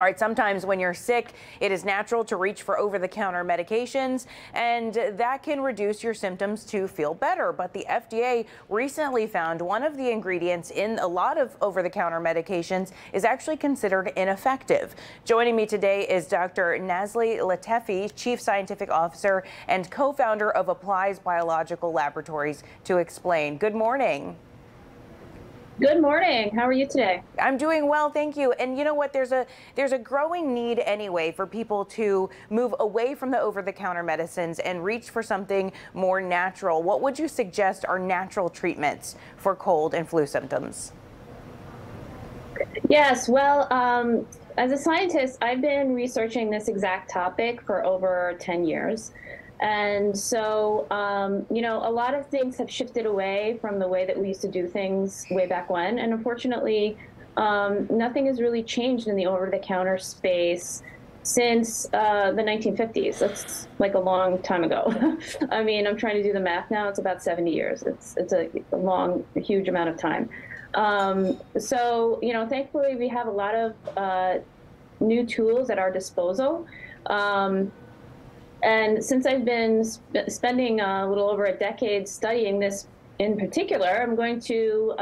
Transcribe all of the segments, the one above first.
All right, sometimes when you're sick, it is natural to reach for over-the-counter medications, and that can reduce your symptoms to feel better. But the FDA recently found one of the ingredients in a lot of over-the-counter medications is actually considered ineffective. Joining me today is Dr. Nazli Latefi, Chief Scientific Officer and co-founder of Applies Biological Laboratories, to explain. Good morning. Good morning. How are you today? I'm doing well, thank you. And you know what? There's a growing need anyway for people to move away from the over-the-counter medicines and reach for something more natural. What would you suggest are natural treatments for cold and flu symptoms? Yes, well, as a scientist, I've been researching this exact topic for over 10 years. And so, a lot of things have shifted away from the way that we used to do things way back when. And unfortunately, nothing has really changed in the over-the-counter space since the 1950s. That's like a long time ago. I mean, I'm trying to do the math now. It's about 70 years. It's a long, huge amount of time. Thankfully, we have a lot of new tools at our disposal. And since I've been spending a little over a decade studying this in particular, I'm going to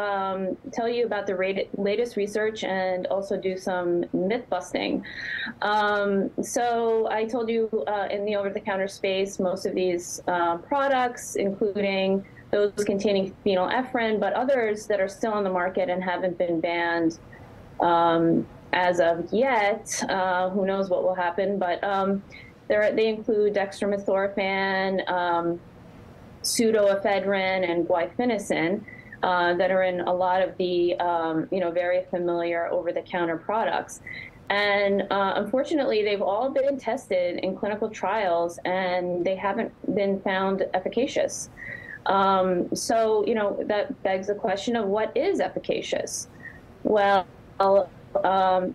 tell you about the latest research and also do some myth busting. So I told you in the over-the-counter space, most of these products, including those containing phenylephrine, but others that are still on the market and haven't been banned as of yet. Who knows what will happen, but they include dextromethorphan, pseudoephedrine, and guaifenesin that are in a lot of the very familiar over-the-counter products. And unfortunately, they've all been tested in clinical trials, and they haven't been found efficacious. That begs the question of what is efficacious? Well,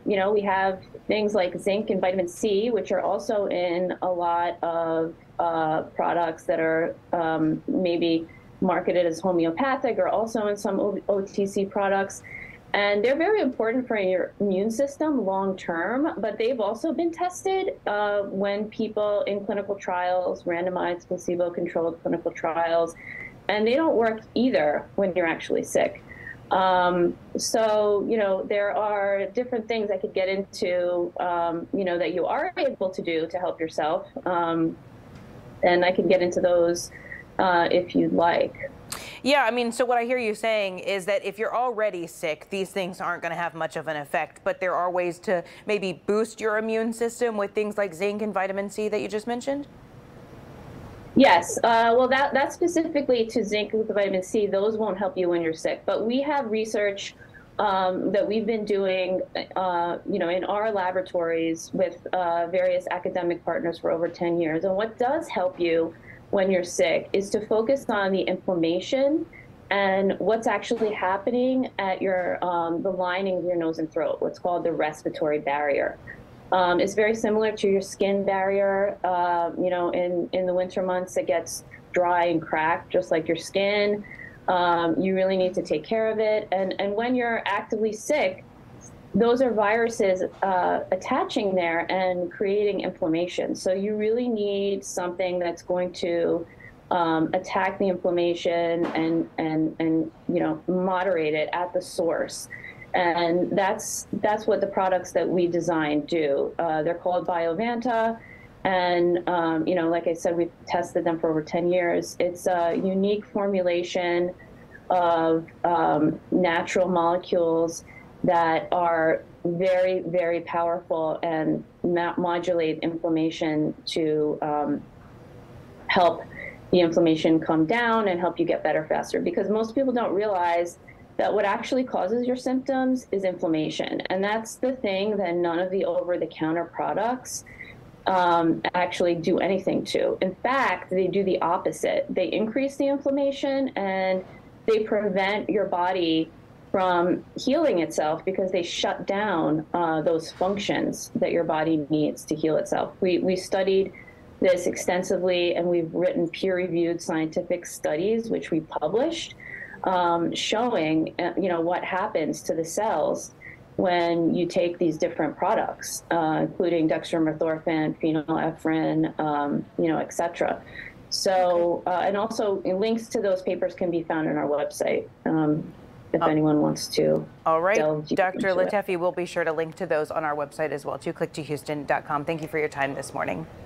we have things like zinc and vitamin C, which are also in a lot of products that are maybe marketed as homeopathic, or also in some OTC products. And they're very important for your immune system long term, but they've also been tested when people in clinical trials, randomized placebo-controlled clinical trials, and they don't work either when you're actually sick. There are different things I could get into, that you are able to do to help yourself. And I can get into those if you'd like. Yeah, I mean, so what I hear you saying is that if you're already sick, these things aren't going to have much of an effect, but there are ways to maybe boost your immune system with things like zinc and vitamin C that you just mentioned? Yes, well, that's specifically to zinc with the vitamin C. Those won't help you when you're sick. But we have research that we've been doing, in our laboratories with various academic partners for over 10 years. And what does help you when you're sick is to focus on the inflammation and what's actually happening at the lining of your nose and throat, what's called the respiratory barrier. It's very similar to your skin barrier. In the winter months, it gets dry and cracked, just like your skin. You really need to take care of it. And when you're actively sick, those are viruses attaching there and creating inflammation. So you really need something that's going to attack the inflammation and moderate it at the source. And that's what the products that we design do. They're called Biovanta, and like I said, we've tested them for over 10 years. It's a unique formulation of natural molecules that are very, very powerful and modulate inflammation to help the inflammation come down and help you get better faster. Because most people don't realize that what actually causes your symptoms is inflammation. And that's the thing that none of the over-the-counter products actually do anything to. In fact, they do the opposite. They increase the inflammation and they prevent your body from healing itself because they shut down those functions that your body needs to heal itself. We studied this extensively, and we've written peer-reviewed scientific studies, which we published, showing what happens to the cells when you take these different products, including dextromethorphan, phenylephrine, et cetera. So, and also links to those papers can be found on our website if anyone wants to. All right, delve deeper Dr. into it. Latefi, we'll be sure to link to those on our website as well, too. Click2Houston.com. Thank you for your time this morning.